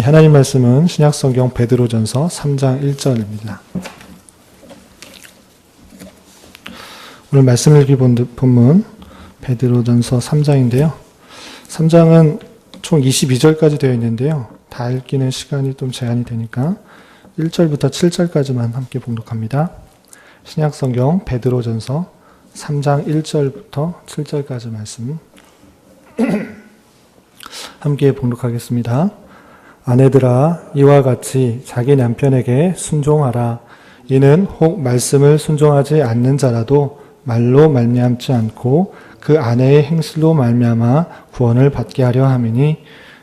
하나님 말씀은 신약성경 베드로전서 3장 1절입니다. 오늘 말씀 읽기 본문 베드로전서 3장인데요. 3장은 총 22절까지 되어 있는데요. 다 읽기는 시간이 좀 제한이 되니까 1절부터 7절까지만 함께 봉독합니다. 신약성경 베드로전서 3장 1절부터 7절까지 말씀 함께 봉독하겠습니다. 아내들아, 이와 같이 자기 남편에게 순종하라. 이는 혹 말씀을 순종하지 않는 자라도 말로 말미암지 않고 그 아내의 행실로 말미암아 구원을 받게 하려 함이니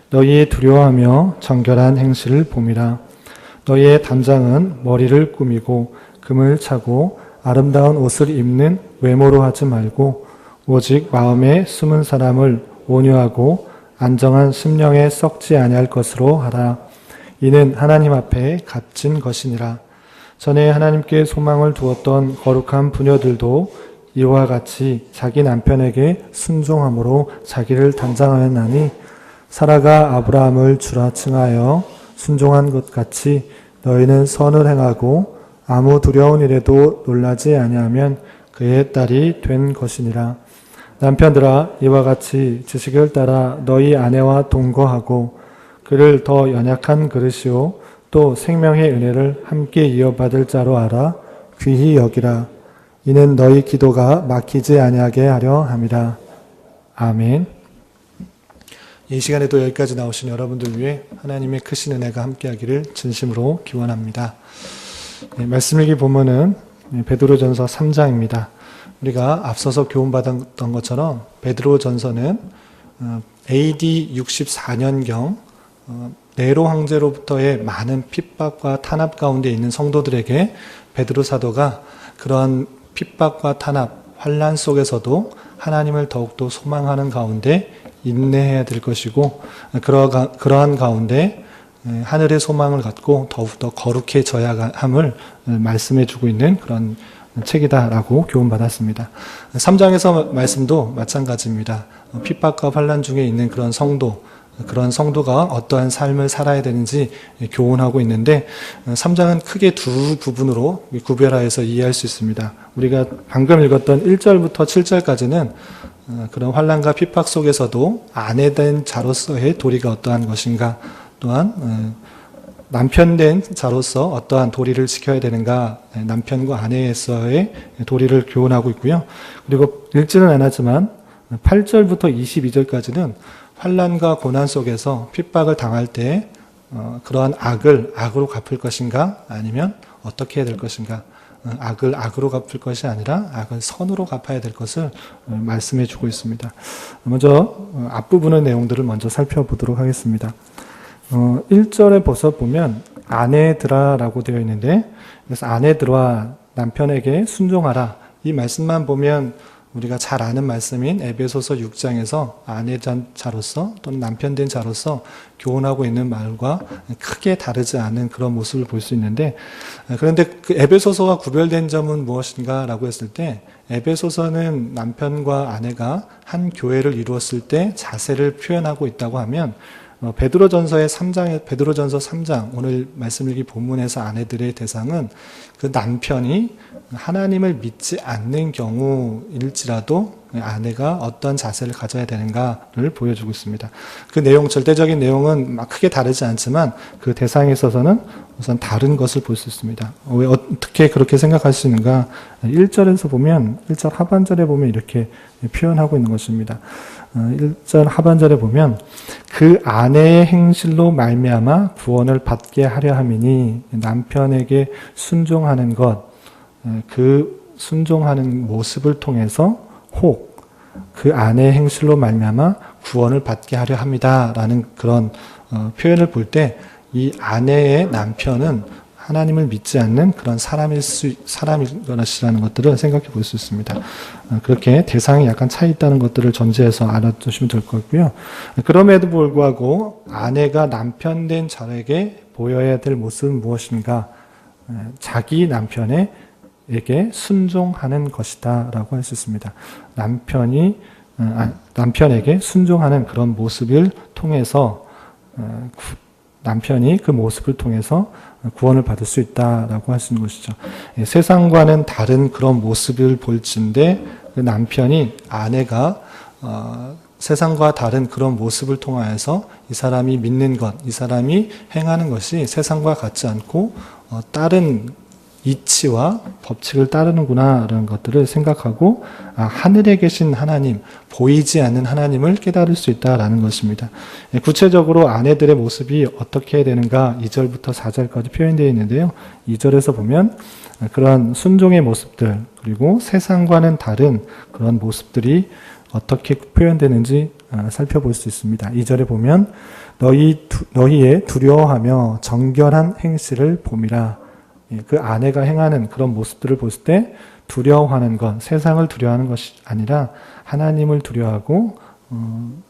너희의 두려워하며 정결한 행실을 봄이라. 너희의 단장은 머리를 꾸미고 금을 차고 아름다운 옷을 입는 외모로 하지 말고 오직 마음에 숨은 사람을 온유하고 안정한 심령에 썩지 아니할 것으로 하라. 이는 하나님 앞에 값진 것이니라. 전에 하나님께 소망을 두었던 거룩한 부녀들도 이와 같이 자기 남편에게 순종함으로 자기를 단장하였나니 사라가 아브라함을 주라 칭하여 순종한 것 같이 너희는 선을 행하고 아무 두려운 일에도 놀라지 아니하면 그의 딸이 된 것이니라. 남편들아, 이와 같이 지식을 따라 너희 아내와 동거하고 그를 더 연약한 그릇이요 또 생명의 은혜를 함께 이어받을 자로 알아 귀히 여기라. 이는 너희 기도가 막히지 아니하게 하려 함이라. 아멘. 이 시간에도 여기까지 나오신 여러분들 위해 하나님의 크신 은혜가 함께하기를 진심으로 기원합니다. 말씀 읽기 본문은 베드로전서 3장입니다. 우리가 앞서서 교훈받았던 것처럼 베드로전서는 AD 64년경 네로 황제로부터의 많은 핍박과 탄압 가운데 있는 성도들에게 베드로 사도가 그런 핍박과 탄압, 환난 속에서도 하나님을 더욱더 소망하는 가운데 인내해야 될 것이고 그러한 가운데 하늘의 소망을 갖고 더욱더 거룩해져야 함을 말씀해 주고 있는 그런 책이다라고 교훈받았습니다. 3장에서 말씀도 마찬가지입니다. 핍박과 환난 중에 있는 그런 성도가 어떠한 삶을 살아야 되는지 교훈하고 있는데 3장은 크게 두 부분으로 구별하여서 이해할 수 있습니다. 우리가 방금 읽었던 1절부터 7절까지는 그런 환난과 핍박 속에서도 아내된 자로서의 도리가 어떠한 것인가, 또한 남편된 자로서 어떠한 도리를 지켜야 되는가, 남편과 아내에서의 도리를 교훈하고 있고요. 그리고 읽지는 않았지만 8절부터 22절까지는 환난과 고난 속에서 핍박을 당할 때 그러한 악을 악으로 갚을 것인가, 아니면 어떻게 해야 될 것인가, 악을 악으로 갚을 것이 아니라 악을 선으로 갚아야 될 것을 말씀해 주고 있습니다. 먼저 앞부분의 내용들을 먼저 살펴보도록 하겠습니다. 1절에 벌써 보면 아내들아 라고 되어 있는데, 그래서 아내들아 남편에게 순종하라, 이 말씀만 보면 우리가 잘 아는 말씀인 에베소서 6장에서 아내된 자로서 또는 남편된 자로서 교훈하고 있는 말과 크게 다르지 않은 그런 모습을 볼 수 있는데, 그런데 그 에베소서와 구별된 점은 무엇인가 라고 했을 때, 에베소서는 남편과 아내가 한 교회를 이루었을 때 자세를 표현하고 있다고 하면, 베드로전서 3장, 오늘 말씀 읽기 본문에서 아내들의 대상은 그 남편이 하나님을 믿지 않는 경우일지라도 아내가 어떤 자세를 가져야 되는가를 보여주고 있습니다. 그 내용, 절대적인 내용은 막 크게 다르지 않지만 그 대상에 있어서는 우선 다른 것을 볼 수 있습니다. 왜 어떻게 그렇게 생각할 수 있는가? 1절에서 보면, 1절 하반절에 보면 이렇게 표현하고 있는 것입니다. 1절 하반절에 보면 그 아내의 행실로 말미암아 구원을 받게 하려 함이니, 남편에게 순종하는 것, 그 순종하는 모습을 통해서 혹 그 아내의 행실로 말미암아 구원을 받게 하려 합니다라는 그런 표현을 볼 때, 이 아내의 남편은 하나님을 믿지 않는 그런 사람일 것이라는 것들을 생각해 볼 수 있습니다. 그렇게 대상이 약간 차이 있다는 것들을 전제해서 알아두시면 될 것 같고요. 그럼에도 불구하고 아내가 남편된 자에게 보여야 될 모습은 무엇인가? 자기 남편에게 순종하는 것이다 라고 할 수 있습니다. 남편에게 순종하는 그런 모습을 통해서 남편이 그 모습을 통해서 구원을 받을 수 있다라고 하시는 것이죠. 세상과는 다른 그런 모습을 볼진데 그 남편이 아내가 세상과 다른 그런 모습을 통하여서 이 사람이 믿는 것, 이 사람이 행하는 것이 세상과 같지 않고 다른 이치와 법칙을 따르는구나 라는 것들을 생각하고 하늘에 계신 하나님, 보이지 않는 하나님을 깨달을 수 있다라는 것입니다. 구체적으로 아내들의 모습이 어떻게 되는가 2절부터 4절까지 표현되어 있는데요. 2절에서 보면 그런 순종의 모습들 그리고 세상과는 다른 그런 모습들이 어떻게 표현되는지 살펴볼 수 있습니다. 2절에 보면 너희의 두려워하며 정결한 행실을 봄이라. 그 아내가 행하는 그런 모습들을 볼 때 두려워하는 것, 세상을 두려워하는 것이 아니라 하나님을 두려워하고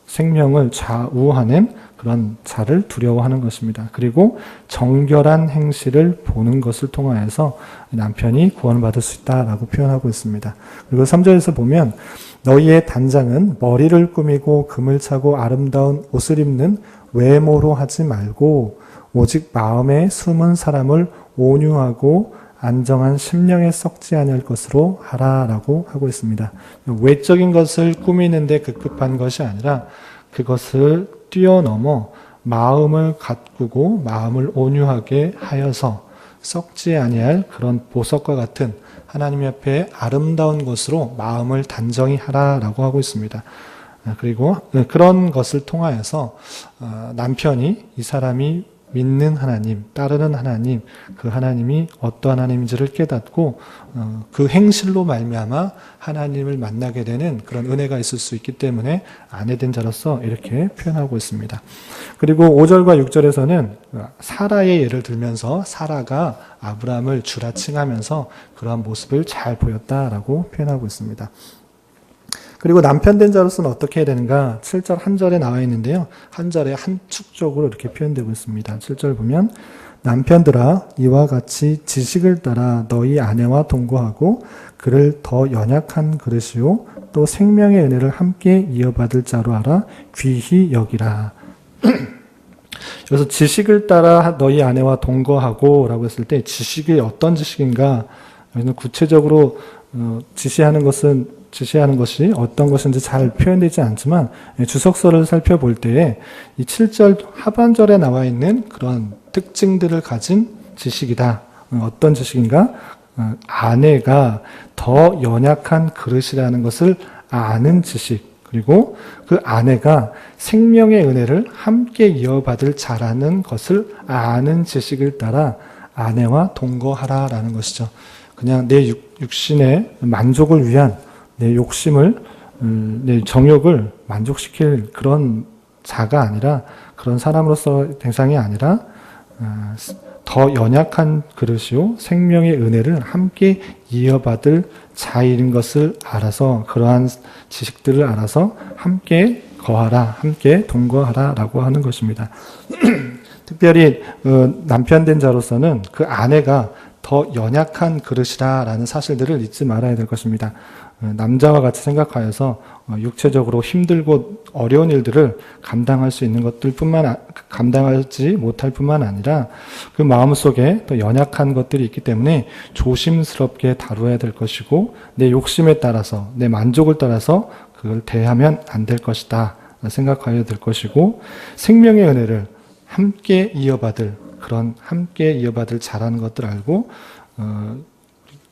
생명을 좌우하는 그런 자를 두려워하는 것입니다. 그리고 정결한 행실을 보는 것을 통하여서 남편이 구원을 받을 수 있다라고 표현하고 있습니다. 그리고 3절에서 보면 너희의 단장은 머리를 꾸미고 금을 차고 아름다운 옷을 입는 외모로 하지 말고 오직 마음에 숨은 사람을 온유하고 안정한 심령에 썩지 않을 것으로 하라라고 하고 있습니다. 외적인 것을 꾸미는데 급급한 것이 아니라 그것을 뛰어넘어 마음을 가꾸고 마음을 온유하게 하여서 썩지 아니할 그런 보석과 같은 하나님 옆에 아름다운 것으로 마음을 단정히 하라라고 하고 있습니다. 그리고 그런 것을 통하여서 남편이 이 사람이 믿는 하나님, 따르는 하나님, 그 하나님이 어떠한 하나님인지를 깨닫고 그 행실로 말미암아 하나님을 만나게 되는 그런 은혜가 있을 수 있기 때문에 아내된 자로서 이렇게 표현하고 있습니다. 그리고 5절과 6절에서는 사라의 예를 들면서 사라가 아브라함을 주라 칭하면서 그러한 모습을 잘 보였다라고 표현하고 있습니다. 그리고 남편 된 자로서는 어떻게 해야 되는가? 7절 한 절에 나와 있는데요. 한 절에 한축적으로 이렇게 표현되고 있습니다. 7절 보면 남편들아 이와 같이 지식을 따라 너희 아내와 동거하고 그를 더 연약한 그릇이요 또 생명의 은혜를 함께 이어받을 자로 알아 귀히 여기라. 그래서 지식을 따라 너희 아내와 동거하고 라고 했을 때 지식이 어떤 지식인가? 여기는 구체적으로 지시하는 것이 어떤 것인지 잘 표현되지 않지만 주석서를 살펴볼 때에 이 7절 하반절에 나와 있는 그런 특징들을 가진 지식이다. 어떤 지식인가? 아내가 더 연약한 그릇이라는 것을 아는 지식. 그리고 그 아내가 생명의 은혜를 함께 이어받을 자라는 것을 아는 지식을 따라 아내와 동거하라라는 것이죠. 그냥 내 육신의 만족을 위한 내 욕심을, 내 정욕을 만족시킬 그런 자가 아니라, 그런 사람으로서 대상이 아니라, 더 연약한 그릇이요, 생명의 은혜를 함께 이어받을 자인 것을 알아서, 그러한 지식들을 알아서 함께 거하라, 함께 동거하라 라고 하는 것입니다. 특별히 남편 된 자로서는 그 아내가 더 연약한 그릇이라는 사실들을 잊지 말아야 될 것입니다. 남자와 같이 생각하여서 육체적으로 힘들고 어려운 일들을 감당할 수 있는 것들 감당하지 못할 뿐만 아니라 그 마음속에 또 연약한 것들이 있기 때문에 조심스럽게 다루어야 될 것이고 내 욕심에 따라서 내 만족을 따라서 그걸 대하면 안 될 것이다 생각하여야 될 것이고 생명의 은혜를 함께 이어받을 그런 함께 이어받을 자라는 것들 알고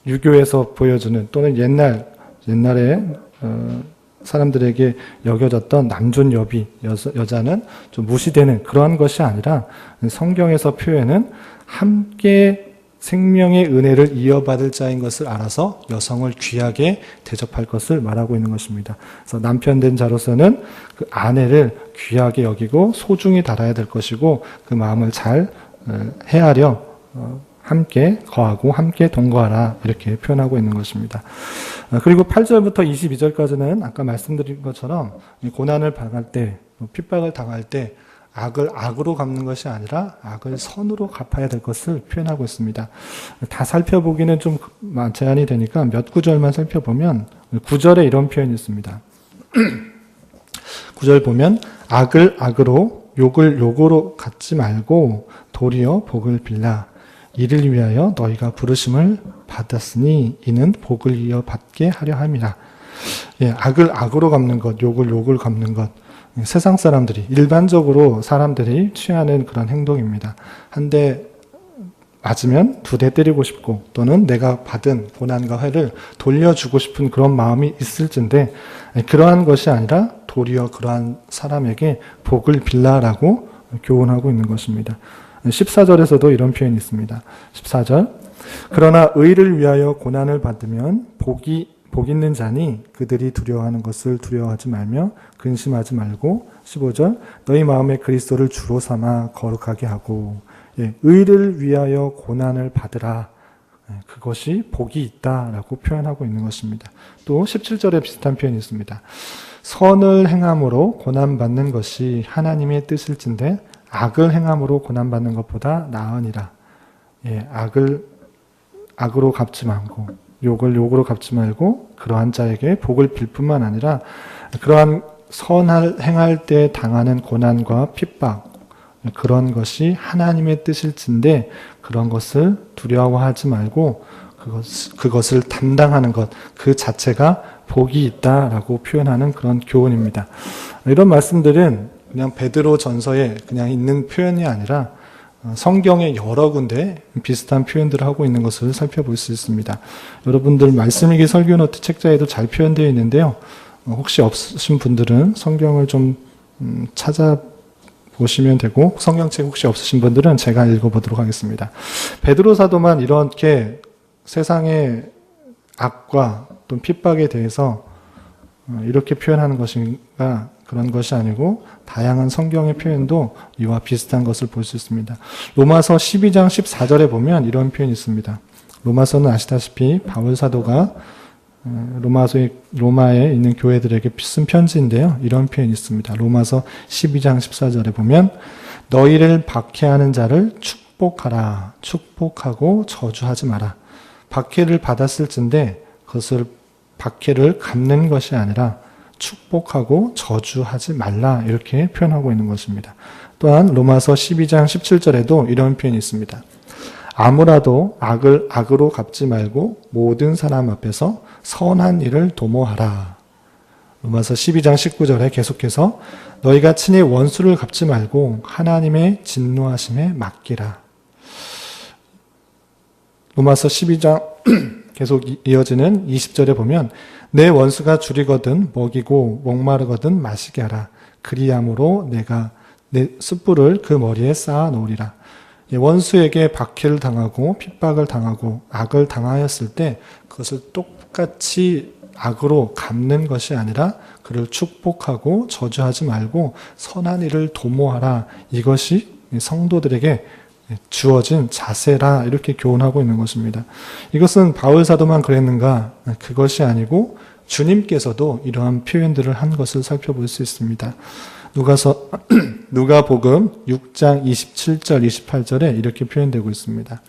유교에서 보여주는 또는 옛날에 사람들에게 여겨졌던 남존 여비 여자는 좀 무시되는 그러한 것이 아니라 성경에서 표현은 함께 생명의 은혜를 이어받을 자인 것을 알아서 여성을 귀하게 대접할 것을 말하고 있는 것입니다. 그래서 남편 된 자로서는 그 아내를 귀하게 여기고 소중히 다뤄야 될 것이고 그 마음을 잘 헤아려 함께 거하고 함께 동거하라 이렇게 표현하고 있는 것입니다. 그리고 8절부터 22절까지는 아까 말씀드린 것처럼 고난을 당할 때, 핍박을 당할 때 악을 악으로 갚는 것이 아니라 악을 선으로 갚아야 될 것을 표현하고 있습니다. 다 살펴보기는 좀 제한이 되니까 몇 구절만 살펴보면 9절에 이런 표현이 있습니다. 9절 보면 악을 악으로 욕을 욕으로 갚지 말고 도리어 복을 빌라. 이를 위하여 너희가 부르심을 받았으니 이는 복을 이어받게 하려 함이라. 예, 악을 악으로 갚는 것, 욕을 욕을 갚는 것. 세상 사람들이, 일반적으로 사람들이 취하는 그런 행동입니다. 한 대 맞으면 두 대 때리고 싶고, 또는 내가 받은 고난과 해를 돌려주고 싶은 그런 마음이 있을진데, 그러한 것이 아니라 도리어 그러한 사람에게 복을 빌라라고 교훈하고 있는 것입니다. 14절에서도 이런 표현이 있습니다. 14절. 그러나 의를 위하여 고난을 받으면 복 있는 자니 그들이 두려워하는 것을 두려워하지 말며 근심하지 말고. 15절. 너희 마음에 그리스도를 주로 삼아 거룩하게 하고. 예, 의를 위하여 고난을 받으라. 그것이 복이 있다라고 표현하고 있는 것입니다. 또 17절에 비슷한 표현이 있습니다. 선을 행함으로 고난받는 것이 하나님의 뜻일진데 악을 행함으로 고난받는 것보다 나으니라. 예, 악으로 갚지 말고, 욕을 욕으로 갚지 말고, 그러한 자에게 복을 빌 뿐만 아니라, 그러한 선을 행할 때 당하는 고난과 핍박, 그런 것이 하나님의 뜻일진데, 그런 것을 두려워하지 말고, 그것을 담당하는 것, 그 자체가 복이 있다라고 표현하는 그런 교훈입니다. 이런 말씀들은 그냥 베드로 전서에 그냥 있는 표현이 아니라 성경의 여러 군데 비슷한 표현들을 하고 있는 것을 살펴볼 수 있습니다. 여러분들 말씀일기 설교노트 책자에도 잘 표현되어 있는데요. 혹시 없으신 분들은 성경을 좀 찾아보시면 되고, 성경책 혹시 없으신 분들은 제가 읽어보도록 하겠습니다. 베드로 사도만 이렇게 세상의 악과 또 핍박에 대해서 이렇게 표현하는 것인가, 그런 것이 아니고 다양한 성경의 표현도 이와 비슷한 것을 볼 수 있습니다. 로마서 12장 14절에 보면 이런 표현이 있습니다. 로마서는 아시다시피 바울 사도가 로마에 있는 교회들에게 쓴 편지인데요. 이런 표현이 있습니다. 로마서 12장 14절에 보면 너희를 박해하는 자를 축복하라. 축복하고 저주하지 마라. 박해를 받았을진데 그것을 박해를 갚는 것이 아니라 축복하고 저주하지 말라, 이렇게 표현하고 있는 것입니다. 또한 로마서 12장 17절에도 이런 표현이 있습니다. 아무라도 악을 악으로 갚지 말고 모든 사람 앞에서 선한 일을 도모하라. 로마서 12장 19절에 계속해서 너희가 친히 원수를 갚지 말고 하나님의 진노하심에 맡기라. 로마서 12장 계속 이어지는 20절에 보면 내 원수가 줄이거든 먹이고 목마르거든 마시게 하라. 그리함으로 내가 내 숯불을 그 머리에 쌓아 놓으리라. 원수에게 박해를 당하고 핍박을 당하고 악을 당하였을 때 그것을 똑같이 악으로 갚는 것이 아니라 그를 축복하고 저주하지 말고 선한 일을 도모하라. 이것이 성도들에게 주어진 자세라, 이렇게 교훈하고 있는 것입니다. 이것은 바울 사도만 그랬는가? 그것이 아니고 주님께서도 이러한 표현들을 한 것을 살펴볼 수 있습니다. 누가복음 6장 27절 28절에 이렇게 표현되고 있습니다.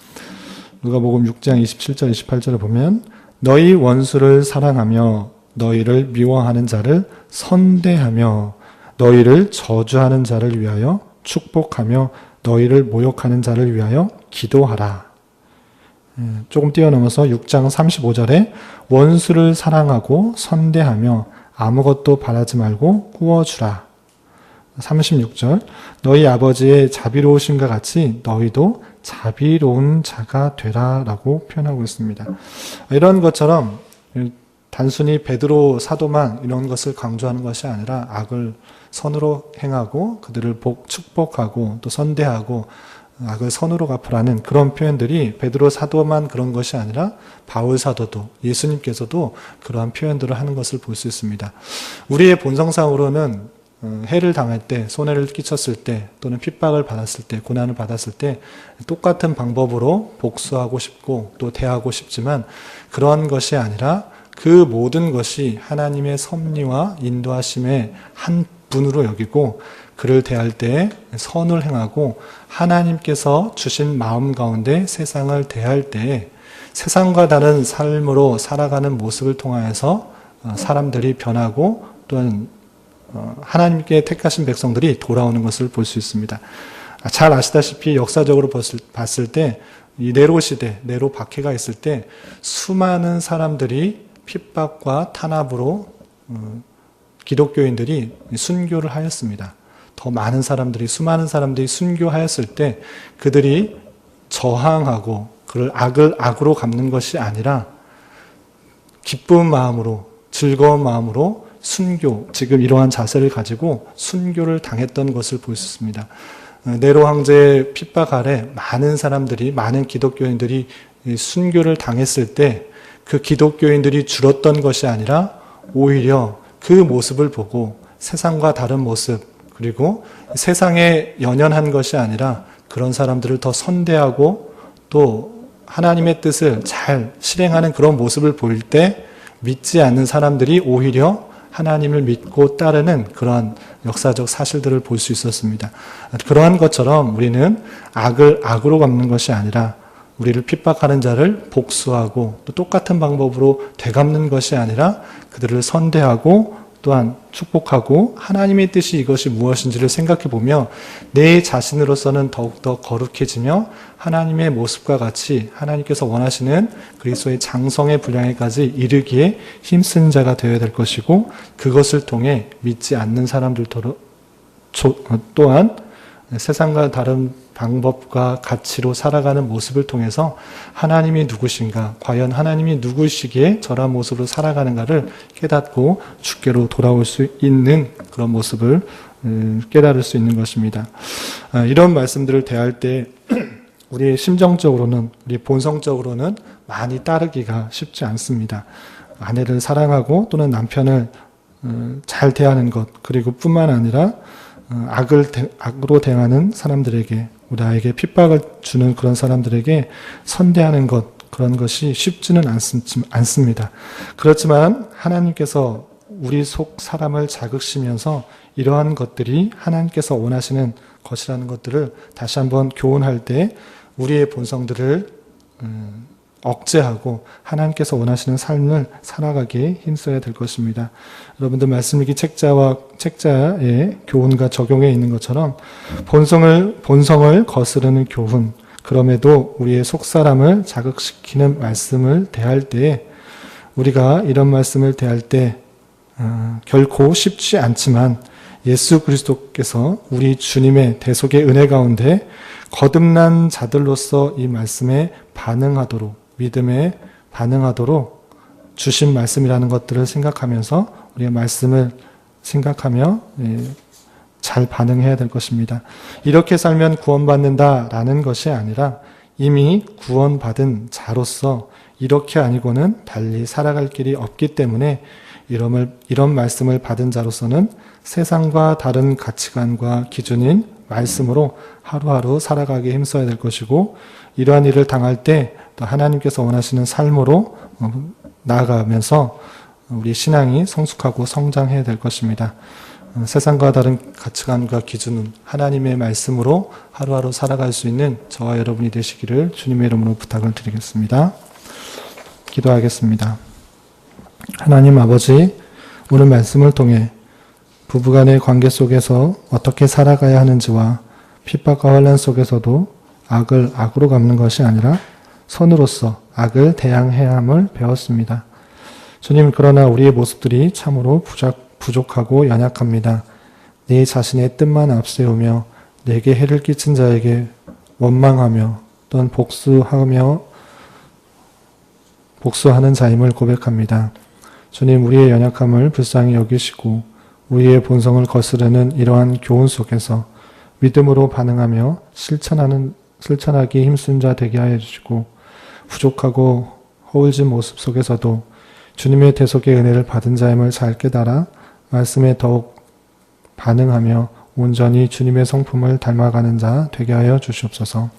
누가복음 6장 27절 28절을 보면 너희 원수를 사랑하며 너희를 미워하는 자를 선대하며 너희를 저주하는 자를 위하여 축복하며 너희를 모욕하는 자를 위하여 기도하라. 조금 뛰어넘어서 6장 35절에 원수를 사랑하고 선대하며 아무것도 바라지 말고 꾸어주라. 36절 너희 아버지의 자비로우심과 같이 너희도 자비로운 자가 되라 라고 표현하고 있습니다. 이런 것처럼 단순히 베드로 사도만 이런 것을 강조하는 것이 아니라 악을 선으로 행하고 그들을 축복하고 또 선대하고 악을 선으로 갚으라는 그런 표현들이 베드로 사도만 그런 것이 아니라 바울 사도도 예수님께서도 그러한 표현들을 하는 것을 볼 수 있습니다. 우리의 본성상으로는 해를 당할 때, 손해를 끼쳤을 때, 또는 핍박을 받았을 때, 고난을 받았을 때 똑같은 방법으로 복수하고 싶고 또 대하고 싶지만 그런 것이 아니라 그 모든 것이 하나님의 섭리와 인도하심의 한 분으로 여기고 그를 대할 때 선을 행하고 하나님께서 주신 마음 가운데 세상을 대할 때 세상과 다른 삶으로 살아가는 모습을 통하여서 사람들이 변하고 또한 하나님께 택하신 백성들이 돌아오는 것을 볼 수 있습니다. 잘 아시다시피 역사적으로 봤을 때 이 네로 시대, 네로 박해가 있을 때 수많은 사람들이 핍박과 탄압으로 기독교인들이 순교를 하였습니다. 더 많은 사람들이, 수많은 사람들이 순교하였을 때 그들이 저항하고 그를 악을 악으로 갚는 것이 아니라 기쁜 마음으로, 즐거운 마음으로 순교, 지금 이러한 자세를 가지고 순교를 당했던 것을 볼 수 있습니다. 네로 황제의 핍박 아래 많은 사람들이, 많은 기독교인들이 순교를 당했을 때 그 기독교인들이 줄었던 것이 아니라 오히려 그 모습을 보고 세상과 다른 모습, 그리고 세상에 연연한 것이 아니라 그런 사람들을 더 선대하고 또 하나님의 뜻을 잘 실행하는 그런 모습을 보일 때 믿지 않는 사람들이 오히려 하나님을 믿고 따르는 그러한 역사적 사실들을 볼 수 있었습니다. 그러한 것처럼 우리는 악을 악으로 갚는 것이 아니라 우리를 핍박하는 자를 복수하고 또 똑같은 방법으로 되갚는 것이 아니라 그들을 선대하고 또한 축복하고 하나님의 뜻이 이것이 무엇인지를 생각해 보며 내 자신으로서는 더욱더 거룩해지며 하나님의 모습과 같이 하나님께서 원하시는 그리스도의 장성의 분량에까지 이르기에 힘쓰는 자가 되어야 될 것이고, 그것을 통해 믿지 않는 사람들 또한 세상과 다른 방법과 가치로 살아가는 모습을 통해서 하나님이 누구신가, 과연 하나님이 누구시기에 저런 모습으로 살아가는가를 깨닫고 주께로 돌아올 수 있는 그런 모습을 깨달을 수 있는 것입니다. 이런 말씀들을 대할 때 우리의 심정적으로는, 우리 본성적으로는 많이 따르기가 쉽지 않습니다. 아내를 사랑하고 또는 남편을 잘 대하는 것, 그리고 뿐만 아니라 악으로 대하는 사람들에게, 우리에게 핍박을 주는 그런 사람들에게 선대하는 것, 그런 것이 쉽지는 않습니다. 그렇지만 하나님께서 우리 속 사람을 자극시면서 이러한 것들이 하나님께서 원하시는 것이라는 것들을 다시 한번 교훈할 때 우리의 본성들을 억제하고 하나님께서 원하시는 삶을 살아가기에 힘써야 될 것입니다. 여러분들 말씀일기 책자의 교훈과 적용에 있는 것처럼 본성을 거스르는 교훈, 그럼에도 우리의 속사람을 자극시키는 말씀을 대할 때에, 우리가 이런 말씀을 대할 때 결코 쉽지 않지만 예수 그리스도께서 우리 주님의 대속의 은혜 가운데 거듭난 자들로서 이 말씀에 반응하도록, 믿음에 반응하도록 주신 말씀이라는 것들을 생각하면서 우리가 말씀을 생각하며 잘 반응해야 될 것입니다. 이렇게 살면 구원받는다라는 것이 아니라 이미 구원받은 자로서 이렇게 아니고는 달리 살아갈 길이 없기 때문에 이런 말씀을 받은 자로서는 세상과 다른 가치관과 기준인 말씀으로 하루하루 살아가기에 힘써야 될 것이고, 이러한 일을 당할 때 또 하나님께서 원하시는 삶으로 나아가면서 우리 신앙이 성숙하고 성장해야 될 것입니다. 세상과 다른 가치관과 기준은 하나님의 말씀으로 하루하루 살아갈 수 있는 저와 여러분이 되시기를 주님의 이름으로 부탁을 드리겠습니다. 기도하겠습니다. 하나님 아버지, 오늘 말씀을 통해 부부간의 관계 속에서 어떻게 살아가야 하는지와 핍박과 환난 속에서도 악을 악으로 갚는 것이 아니라 선으로서 악을 대항해야 함을 배웠습니다. 주님, 그러나 우리의 모습들이 참으로 부족하고 연약합니다. 내 자신의 뜻만 앞세우며 내게 해를 끼친 자에게 원망하며 또는 복수하는 자임을 고백합니다. 주님, 우리의 연약함을 불쌍히 여기시고 우리의 본성을 거스르는 이러한 교훈 속에서 믿음으로 반응하며 실천하기 힘쓴 자 되게 하여 주시고, 부족하고 허울진 모습 속에서도 주님의 대속의 은혜를 받은 자임을 잘 깨달아 말씀에 더욱 반응하며 온전히 주님의 성품을 닮아가는 자 되게 하여 주시옵소서.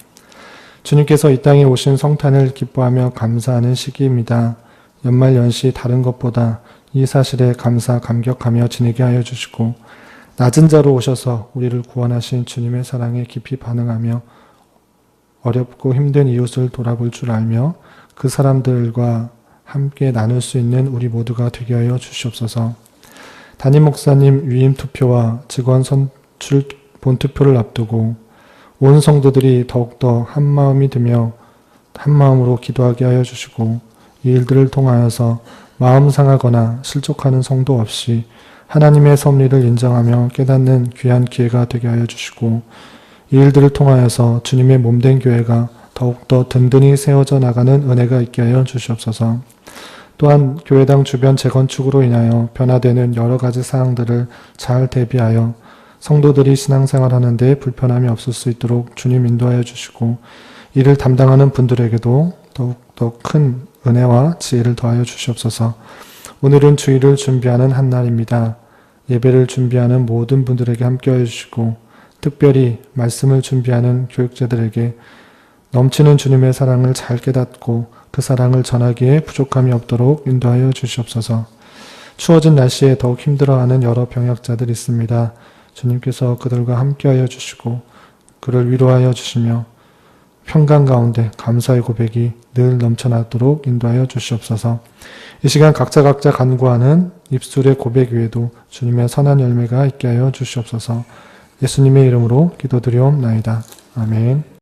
주님께서 이 땅에 오신 성탄을 기뻐하며 감사하는 시기입니다. 연말연시 다른 것보다 이 사실에 감격하며 지내게 하여 주시고, 낮은 자로 오셔서 우리를 구원하신 주님의 사랑에 깊이 반응하며 어렵고 힘든 이웃을 돌아볼 줄 알며 그 사람들과 함께 나눌 수 있는 우리 모두가 되게 하여 주시옵소서. 담임 목사님 위임 투표와 직원 선출 본투표를 앞두고 온 성도들이 더욱더 한마음이 되며 한마음으로 기도하게 하여 주시고 이 일들을 통하여서 마음 상하거나 실족하는 성도 없이 하나님의 섭리를 인정하며 깨닫는 귀한 기회가 되게 하여 주시고 이 일들을 통하여서 주님의 몸된 교회가 더욱더 든든히 세워져 나가는 은혜가 있게 하여 주시옵소서. 또한 교회당 주변 재건축으로 인하여 변화되는 여러 가지 사항들을 잘 대비하여 성도들이 신앙생활하는 데 불편함이 없을 수 있도록 주님 인도하여 주시고 이를 담당하는 분들에게도 더욱더 큰 은혜와 지혜를 더하여 주시옵소서. 오늘은 주일을 준비하는 한 날입니다. 예배를 준비하는 모든 분들에게 함께하여 주시고 특별히 말씀을 준비하는 교육자들에게 넘치는 주님의 사랑을 잘 깨닫고 그 사랑을 전하기에 부족함이 없도록 인도하여 주시옵소서. 추워진 날씨에 더욱 힘들어하는 여러 병약자들이 있습니다. 주님께서 그들과 함께하여 주시고 그를 위로하여 주시며 평강 가운데 감사의 고백이 늘 넘쳐나도록 인도하여 주시옵소서. 이 시간 각자 간구하는 입술의 고백 위에도 주님의 선한 열매가 있게 하여 주시옵소서. 예수님의 이름으로 기도드리옵나이다. 아멘.